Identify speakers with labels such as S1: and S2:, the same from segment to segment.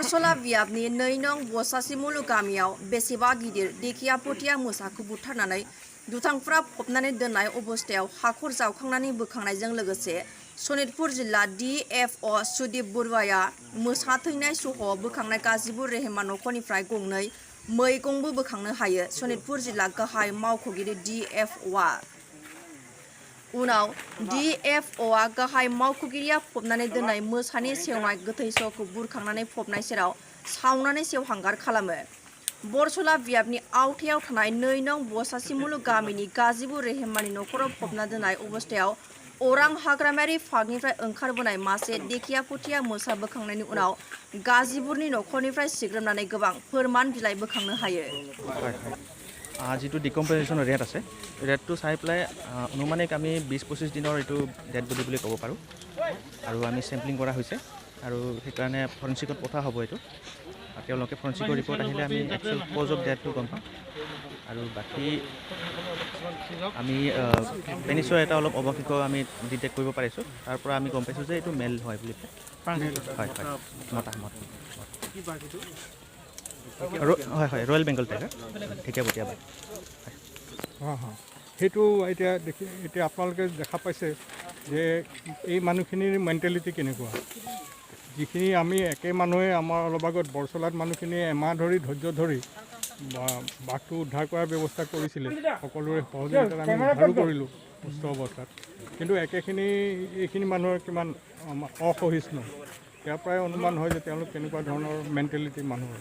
S1: बरसला बियाबनि 2 नं बसासि मुलुग गामियाव बेसेबा गिदिर देखियापटिया मोसाखौ बुथारनानै दुथांफ्रा फबनानै दोननाय अबस्थायाव हाखर जावखांनानै बोखांनायजों लोगोसे सनितपुर जिल्ला DFO सुदीप बरुवाया मोसा थैनाय सह बोखांनाय गाजिबु रेहमान नखरनिफ्राय गंनै मैगंबो बोखांनो हायो। सनितपुर जिल्ला गाहाय मावख'गिरि DFOआ उनाव DFOआ गाहाय मावख'गिरिया फबनानै दोननाय मोसानि सेवनाय गोथै सहखौ बुरखांनानै फबनाय सेराव सावनानै सेवहांगार खालामो। बरसला बियाबनि आवथायाव थानाय 2 नं बसासि मुलुग गामिनि गाजिबु रेहमाननि नखराव फबना दोननाय अबस्थायाव अरां हाग्रामायारि पार्कनिफ्राय ओंखारबोनाय मासे देखियापटिया मोसा बोखांनायनि उनाव गाजिबुरनि नखरनिफ्राय सिग्रोमनानै गोबां फोरमान बिलाइ बोखांनो हायो।
S2: যিটো ডিকম্প'জিশ্যনৰ ৰেট আছে ৰেটটো চাই পেলাই অনুমানিক আমি 20-25 দিনৰ এইটো ডেড বডি বুলি ক'ব পাৰোঁ আৰু আমি চেম্পলিং কৰা হৈছে আৰু সেইকাৰণে ফৰেনচিকত পঠোৱা হ'ব। এইটো তেওঁলোকে ফৰেনচিকৰ ৰিপৰ্ট আহিলে আমি একচুৱেল কজ অফ ডেথটো গম পাম আৰু বাকী আমি পেনিছৰ এটা অলপ অৱশেষ আমি ডিটেক্ট কৰিব পাৰিছোঁ। তাৰ পৰা আমি গম পাইছোঁ যে এইটো মেল হয় বুলি। হয় মতা হয় ৰয়েল বেংগল টাইগাৰ ঢেকীয়াপটিয়া বাঘ।
S3: সেইটো এতিয়া আপোনালোকে দেখা পাইছে যে এই মানুহখিনিৰ মেণ্টেলিটি কেনেকুৱা। যিখিনি আমি একে মানুহে আমাৰ অলপ আগত বৰচলাত মানুহখিনিয়ে এমাহ ধৰি ধৈৰ্য ধৰি বাঘটো উদ্ধাৰ কৰাৰ ব্যৱস্থা কৰিছিলে। সকলোৰে সহযোগিতাত আমি উদ্ধাৰো কৰিলোঁ সুস্থ অৱস্থাত। কিন্তু এইখিনি মানুহৰ কিমান অসহিষ্ণু, ইয়াৰ পৰাই অনুমান হয় যে তেওঁলোক কেনেকুৱা ধৰণৰ মেণ্টেলিটি মানুহৰ।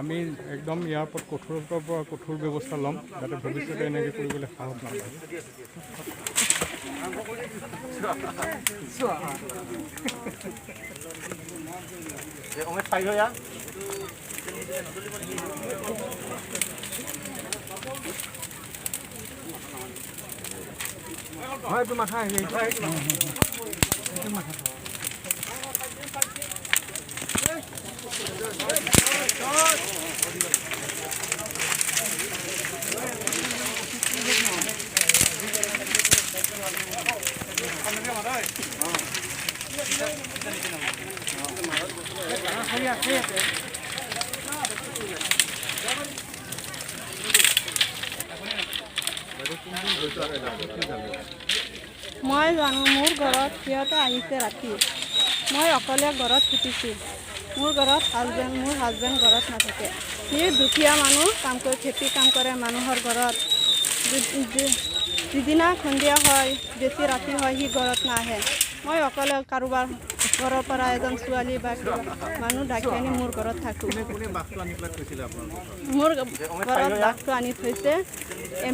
S3: আমি একদম ইয়াৰ ওপৰত কঠোৰৰ পৰা কঠোৰ ব্যৱস্থা ল'ম যাতে ভৱিষ্যতে এনেকৈ কৰিবলৈ সাহস নাপায়।
S4: মই জানো মোৰ ঘৰত সিহঁতে আহিছে ৰাতি। মই অকলে ঘৰত ফুটিছোঁ। মোৰ ঘৰত মোৰ হাজবেণ্ড ঘৰত নাথাকে। সি দুখীয়া মানুহ কাম কৰে, খেতি কাম কৰে মানুহৰ ঘৰত। যিদিনা সন্ধিয়া হয় বেছি ৰাতি হয় সি ঘৰত নাহে। মই অকলে কাৰোবাৰ ঘৰৰ পৰা এজন ছোৱালী বা মানুহ ডাকি আনি মোৰ ঘৰত থাকোঁ। মোৰ ঘৰত বাঘটো আনি থৈছে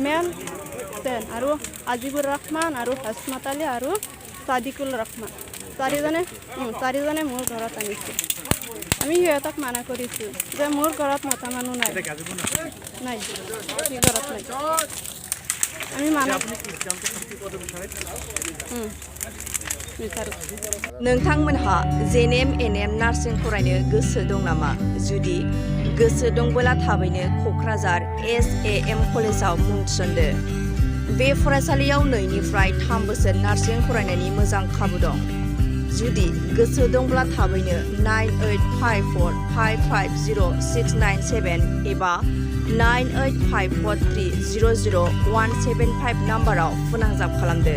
S4: ML সেন আৰু আজিবুৰ ৰহমান আৰু হাছমাত আলী আৰু ছাদিকুল ৰহমান। চাৰিজনে মোৰ ঘৰত আনিছে। আমি সিহঁতক মানা কৰিছোঁ যে মোৰ ঘৰত মতা মানুহ নাই, সি ঘৰত নাই। আমি মানা
S1: नोंथांमोनहा JNM NM नार्सिं फरायनो गोसो दं नामा? जुदि गोसो दंबोला थाबैनो क'क्राझार SAM कलेजाव मुं थिसनदो। बे फरायसालियाव 2 निफ्राय 3 बोसोर नार्सिं फरायनायनि मोजां खाबु दं। जुदि गोसो दंब्ला थाबैनो 9854550697 एबा 9854300175 नाम्बाराव फोनांजाब खालामदो।